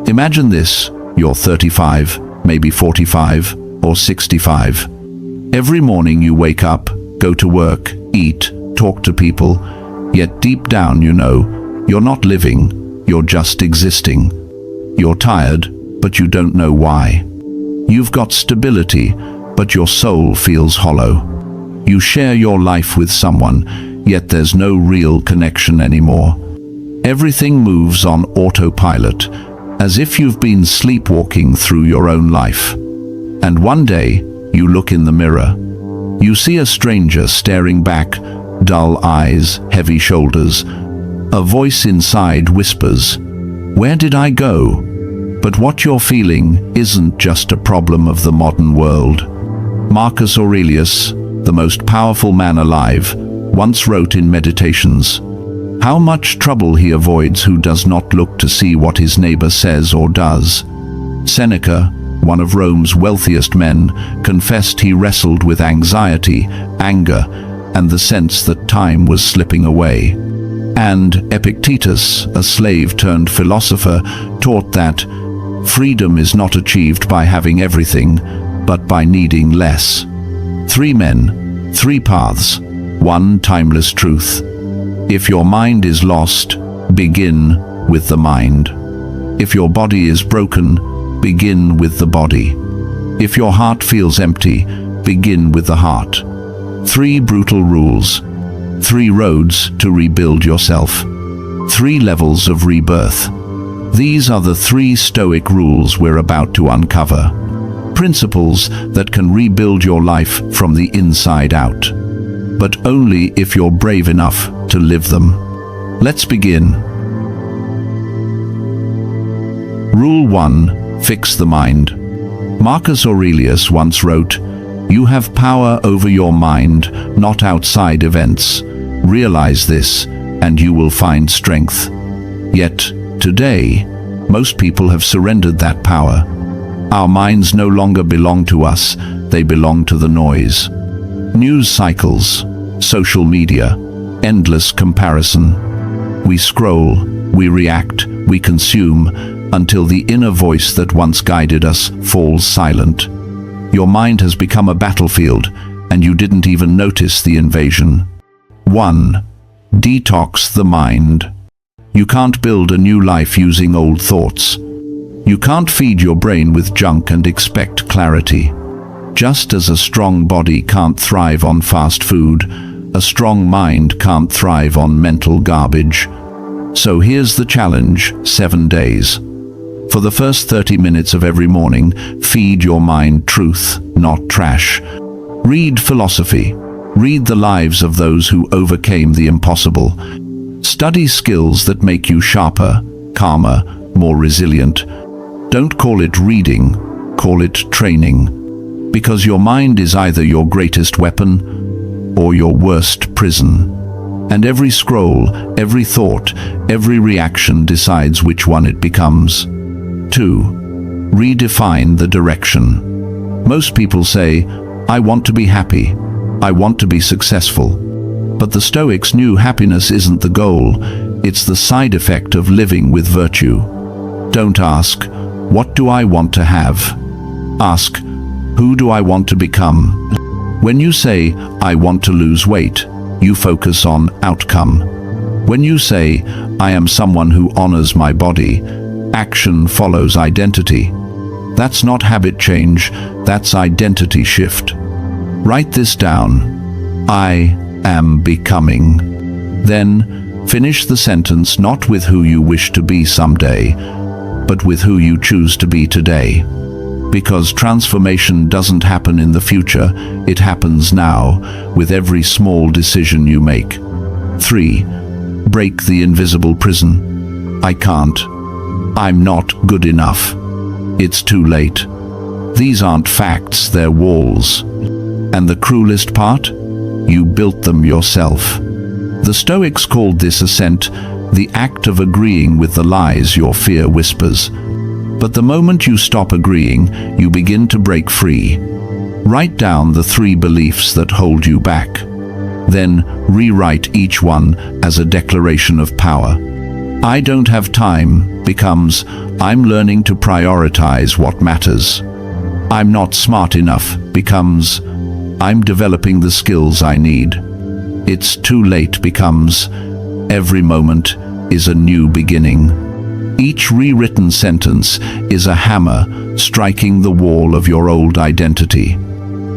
Imagine this: you're 35, maybe 45, or 65. Every morning you wake up, go to work, eat, talk to people, yet deep down you know you're not living, you're just existing. You're tired, but you don't know why. You've got stability, but your soul feels hollow. You share your life with someone, yet there's no real connection anymore. Everything moves on autopilot, as if you've been sleepwalking through your own life. And one day, you look in the mirror. You see a stranger staring back, dull eyes, heavy shoulders. A voice inside whispers, "Where did I go?" But what you're feeling isn't just a problem of the modern world. Marcus Aurelius, the most powerful man alive, once wrote in Meditations, how much trouble he avoids who does not look to see what his neighbor says or does. Seneca, one of Rome's wealthiest men, confessed he wrestled with anxiety, anger, and the sense that time was slipping away. And Epictetus, a slave-turned-philosopher, taught that freedom is not achieved by having everything, but by needing less. 3 men, 3 paths, 1 timeless truth. If your mind is lost, begin with the mind. If your body is broken, begin with the body. If your heart feels empty, begin with the heart. 3 brutal rules. 3 roads to rebuild yourself. 3 levels of rebirth. These are the 3 Stoic rules we're about to uncover. Principles that can rebuild your life from the inside out. But only if you're brave enough to live them. Let's begin. Rule 1. Fix the mind. Marcus Aurelius once wrote, "You have power over your mind, not outside events. Realize this, and you will find strength." Yet, today, most people have surrendered that power. Our minds no longer belong to us, they belong to the noise. News cycles, social media, endless comparison. We scroll, we react, we consume, until the inner voice that once guided us falls silent. Your mind has become a battlefield, and you didn't even notice the invasion. 1. Detox the mind. You can't build a new life using old thoughts. You can't feed your brain with junk and expect clarity. Just as a strong body can't thrive on fast food, a strong mind can't thrive on mental garbage. So here's the challenge: 7 days. For the first 30 minutes of every morning, feed your mind truth, not trash. Read philosophy. Read the lives of those who overcame the impossible. Study skills that make you sharper, calmer, more resilient. Don't call it reading, call it training. Because your mind is either your greatest weapon or your worst prison. And every scroll, every thought, every reaction decides which one it becomes. 2. Redefine the direction. Most people say, "I want to be happy. I want to be successful." But the Stoics knew happiness isn't the goal, it's the side effect of living with virtue. Don't ask, "What do I want to have?" Ask, "Who do I want to become?" When you say, "I want to lose weight," you focus on outcome. When you say, "I am someone who honors my body," action follows identity. That's not habit change, that's identity shift. Write this down. I am becoming. Then, finish the sentence not with who you wish to be someday, but with who you choose to be today. Because transformation doesn't happen in the future, it happens now, with every small decision you make. 3. Break the invisible prison. I can't. I'm not good enough. It's too late. These aren't facts, they're walls. And the cruelest part? You built them yourself. The Stoics called this ascent the act of agreeing with the lies your fear whispers. But the moment you stop agreeing, you begin to break free. Write down the 3 beliefs that hold you back. Then rewrite each one as a declaration of power. I don't have time becomes, I'm learning to prioritize what matters. I'm not smart enough becomes, I'm developing the skills I need. It's too late becomes, every moment is a new beginning. Each rewritten sentence is a hammer striking the wall of your old identity.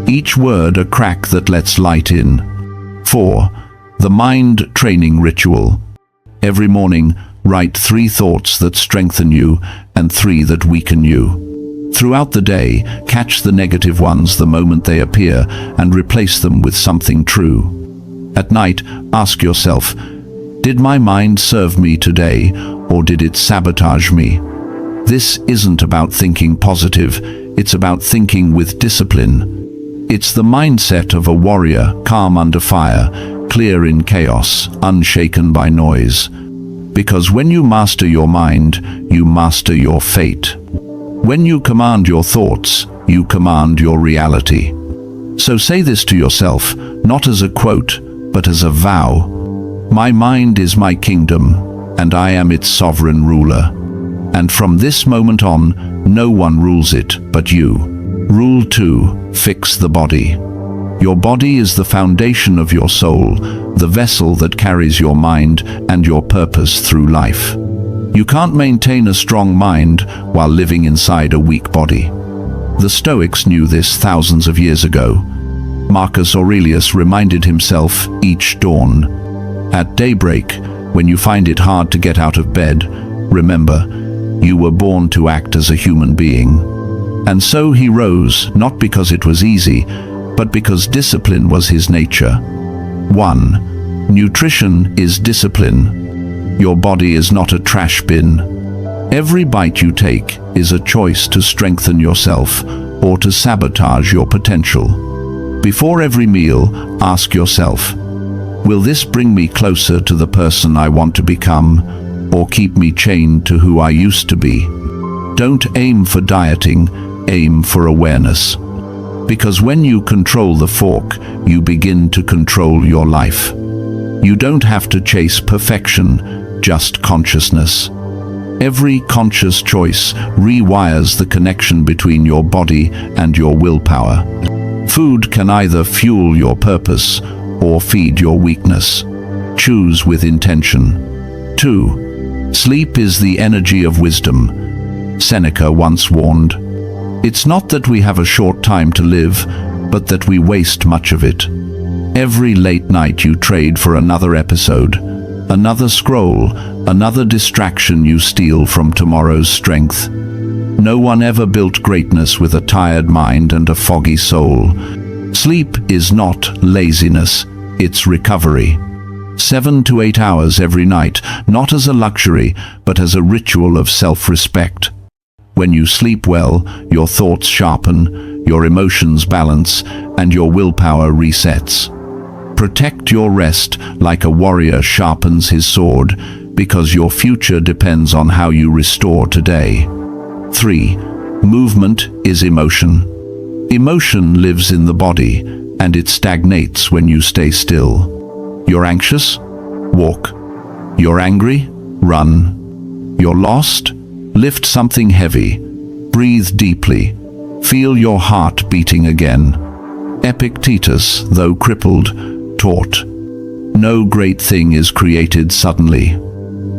Each word a crack that lets light in. 4. The mind training ritual. Every morning, write 3 thoughts that strengthen you and 3 that weaken you. Throughout the day, catch the negative ones the moment they appear and replace them with something true. At night, ask yourself, did my mind serve me today, or did it sabotage me? This isn't about thinking positive, it's about thinking with discipline. It's the mindset of a warrior, calm under fire, clear in chaos, unshaken by noise. Because when you master your mind, you master your fate. When you command your thoughts, you command your reality. So say this to yourself, not as a quote, but as a vow. My mind is my kingdom, and I am its sovereign ruler. And from this moment on, no one rules it but you. Rule 2. Fix the body. Your body is the foundation of your soul, the vessel that carries your mind and your purpose through life. You can't maintain a strong mind while living inside a weak body. The Stoics knew this thousands of years ago. Marcus Aurelius reminded himself each dawn. At daybreak, when you find it hard to get out of bed, remember, you were born to act as a human being. And so he rose, not because it was easy, but because discipline was his nature. 1. Nutrition is discipline. Your body is not a trash bin. Every bite you take is a choice to strengthen yourself or to sabotage your potential. Before every meal, ask yourself, will this bring me closer to the person I want to become, or keep me chained to who I used to be? Don't aim for dieting, aim for awareness. Because when you control the fork, you begin to control your life. You don't have to chase perfection, just consciousness. Every conscious choice rewires the connection between your body and your willpower. Food can either fuel your purpose or feed your weakness. Choose with intention. 2. Sleep is the energy of wisdom. Seneca once warned, it's not that we have a short time to live, but that we waste much of it. Every late night you trade for another episode, another scroll, another distraction you steal from tomorrow's strength. No one ever built greatness with a tired mind and a foggy soul. Sleep is not laziness, it's recovery. 7 to 8 hours every night, not as a luxury, but as a ritual of self-respect. When you sleep well, your thoughts sharpen, your emotions balance, and your willpower resets. Protect your rest like a warrior sharpens his sword, because your future depends on how you restore today. 3. Movement is emotion. Emotion lives in the body, and it stagnates when you stay still. You're anxious? Walk. You're angry? Run. You're lost? Lift something heavy. Breathe deeply. Feel your heart beating again. Epictetus, though crippled, taught, no great thing is created suddenly.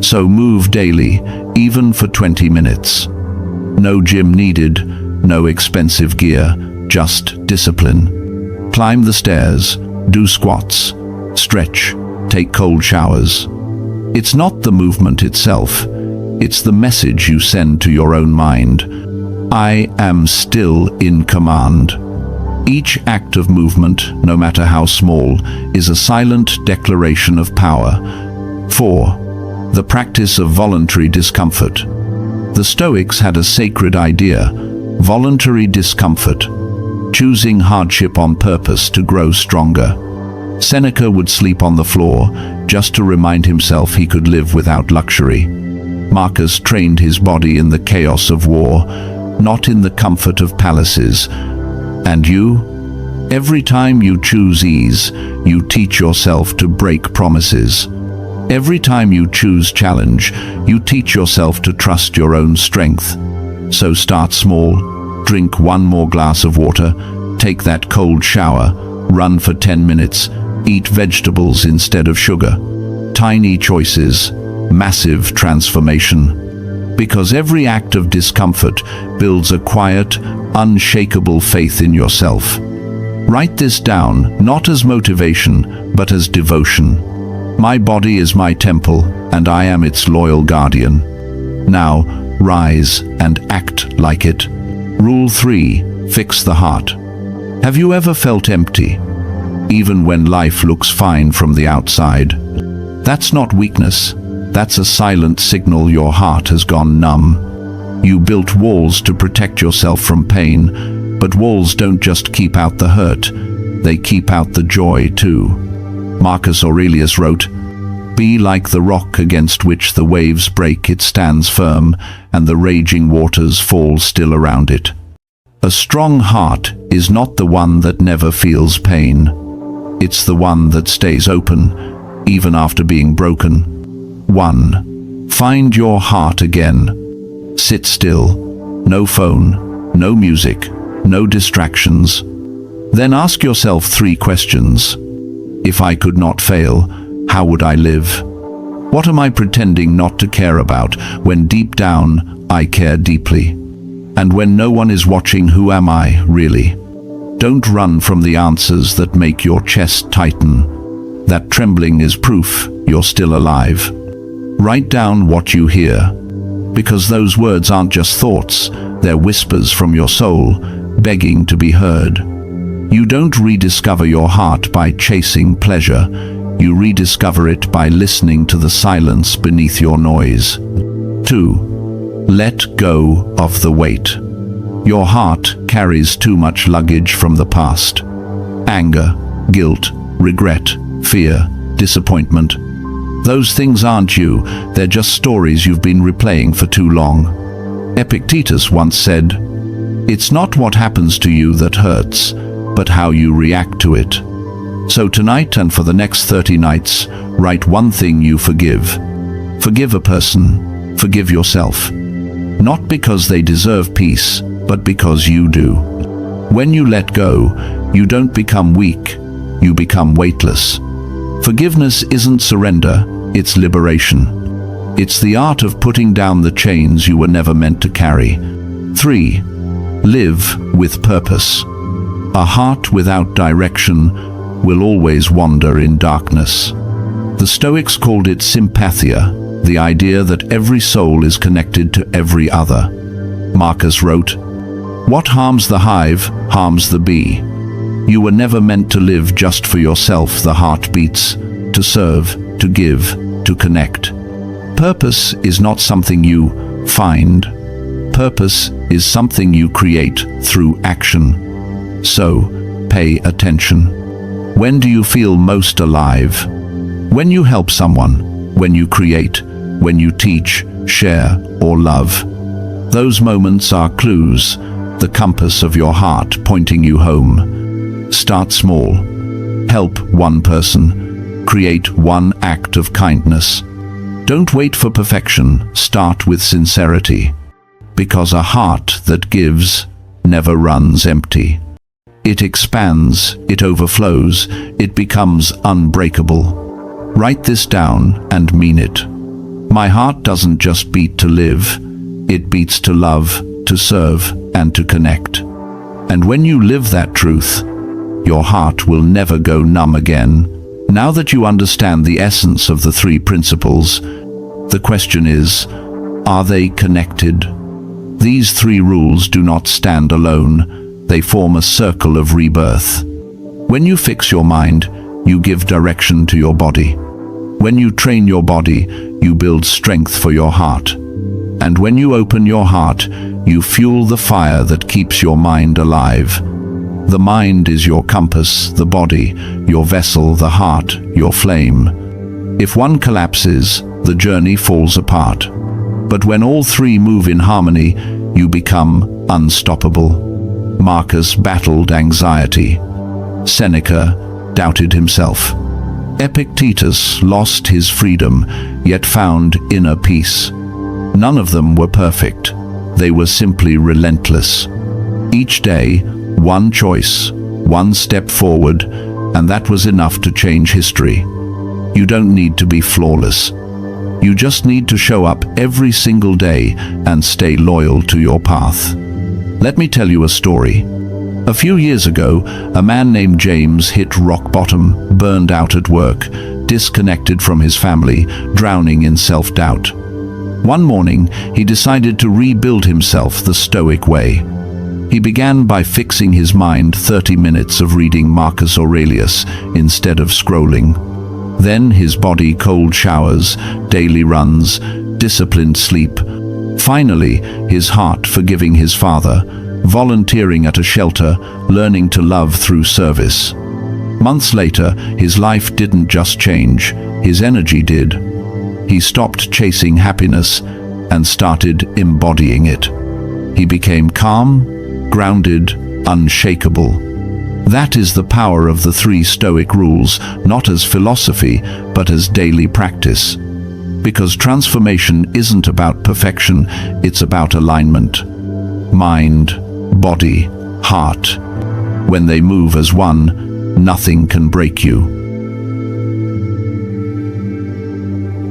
So move daily, even for 20 minutes. No gym needed, no expensive gear, just discipline. Climb the stairs, do squats, stretch, take cold showers. It's not the movement itself, it's the message you send to your own mind. I am still in command. Each act of movement, no matter how small, is a silent declaration of power. 4. The practice of voluntary discomfort. The Stoics had a sacred idea, voluntary discomfort, choosing hardship on purpose to grow stronger. Seneca would sleep on the floor just to remind himself he could live without luxury. Marcus trained his body in the chaos of war, not in the comfort of palaces. And you? Every time you choose ease, you teach yourself to break promises. Every time you choose challenge, you teach yourself to trust your own strength. So start small, drink one more glass of water, take that cold shower, run for 10 minutes, eat vegetables instead of sugar. Tiny choices, massive transformation. Because every act of discomfort builds a quiet, unshakable faith in yourself. Write this down, not as motivation, but as devotion. My body is my temple, and I am its loyal guardian. Now, rise and act like it. Rule 3, fix the heart. Have you ever felt empty, even when life looks fine from the outside? That's not weakness. That's a silent signal your heart has gone numb. You built walls to protect yourself from pain, but walls don't just keep out the hurt, they keep out the joy too. Marcus Aurelius wrote, "Be like the rock against which the waves break, it stands firm, and the raging waters fall still around it." A strong heart is not the one that never feels pain. It's the one that stays open, even after being broken. 1. Find your heart again. Sit still. No phone, no music, no distractions. Then ask yourself 3 questions. If I could not fail, how would I live? What am I pretending not to care about when deep down I care deeply? And when no one is watching, who am I really? Don't run from the answers that make your chest tighten. That trembling is proof you're still alive. Write down what you hear, because those words aren't just thoughts, they're whispers from your soul, begging to be heard. You don't rediscover your heart by chasing pleasure, you rediscover it by listening to the silence beneath your noise. 2. Let go of the weight. Your heart carries too much luggage from the past. Anger, guilt, regret, fear, disappointment. Those things aren't you, they're just stories you've been replaying for too long. Epictetus once said, "It's not what happens to you that hurts, but how you react to it." So tonight and for the next 30 nights, write one thing you forgive. Forgive a person, forgive yourself. Not because they deserve peace, but because you do. When you let go, you don't become weak, you become weightless. Forgiveness isn't surrender, it's liberation. It's the art of putting down the chains you were never meant to carry. 3. Live with purpose. A heart without direction will always wander in darkness. The Stoics called it sympathia, the idea that every soul is connected to every other. Marcus wrote, "What harms the hive harms the bee." You were never meant to live just for yourself. The heart beats to serve, to give, to connect. Purpose is not something you find. Purpose is something you create through action. So, pay attention. When do you feel most alive? When you help someone, when you create, when you teach, share, or love. Those moments are clues, the compass of your heart pointing you home. Start small. Help one person. Create one act of kindness. Don't wait for perfection. Start with sincerity. Because a heart that gives never runs empty. It expands, it overflows, it becomes unbreakable. Write this down and mean it. My heart doesn't just beat to live, it beats to love, to serve, and to connect. And when you live that truth, your heart will never go numb again. Now that you understand the essence of the 3 principles, the question is, are they connected? These 3 rules do not stand alone. They form a circle of rebirth. When you fix your mind, you give direction to your body. When you train your body, you build strength for your heart. And when you open your heart, you fuel the fire that keeps your mind alive. The mind is your compass, the body, your vessel, the heart, your flame. If one collapses, the journey falls apart. But when all 3 move in harmony, you become unstoppable. Marcus battled anxiety. Seneca doubted himself. Epictetus lost his freedom, yet found inner peace. None of them were perfect. They were simply relentless. Each day, one choice, one step forward, and that was enough to change history. You don't need to be flawless. You just need to show up every single day and stay loyal to your path. Let me tell you a story. A few years ago, a man named James hit rock bottom, burned out at work, disconnected from his family, drowning in self-doubt. One morning, he decided to rebuild himself the Stoic way. He began by fixing his mind 30 minutes of reading Marcus Aurelius instead of scrolling. Then his body cold showers, daily runs, disciplined sleep. Finally, his heart forgiving his father, volunteering at a shelter, learning to love through service. Months later, his life didn't just change, his energy did. He stopped chasing happiness and started embodying it. He became calm, grounded, unshakable. That is the power of the 3 Stoic rules, not as philosophy, but as daily practice. Because transformation isn't about perfection, it's about alignment. Mind, body, heart. When they move as one, nothing can break you.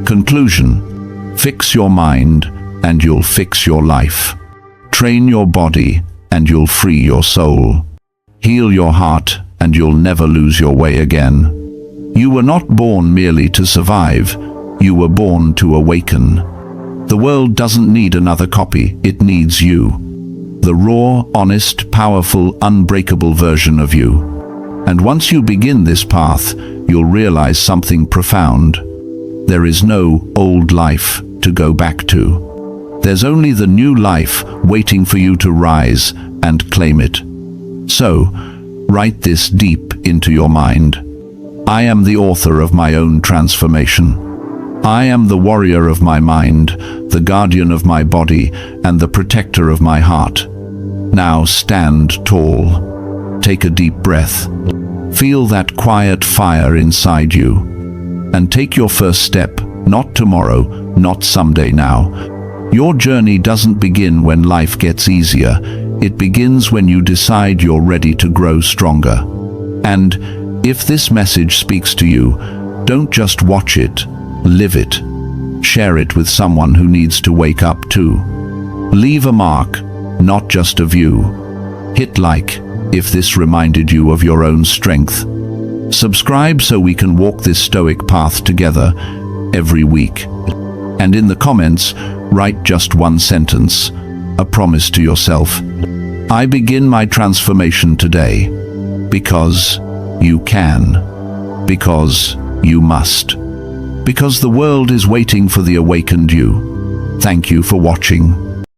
Conclusion: fix your mind and you'll fix your life. Train your body and you'll free your soul. Heal your heart and you'll never lose your way again. You were not born merely to survive. You were born to awaken. The world doesn't need another copy, it needs you. The raw, honest, powerful, unbreakable version of you. And once you begin this path, you'll realize something profound. There is no old life to go back to. There's only the new life waiting for you to rise and claim it. So, write this deep into your mind. I am the author of my own transformation. I am the warrior of my mind, the guardian of my body, and the protector of my heart. Now stand tall. Take a deep breath. Feel that quiet fire inside you. And take your first step, not tomorrow, not someday now. Your journey doesn't begin when life gets easier. It begins when you decide you're ready to grow stronger. And if this message speaks to you, don't just watch it, live it. Share it with someone who needs to wake up too. Leave a mark, not just a view. Hit like if this reminded you of your own strength. Subscribe so we can walk this Stoic path together every week. And in the comments, write just one sentence, a promise to yourself. I begin my transformation today. Because you can. Because you must. Because the world is waiting for the awakened you. Thank you for watching.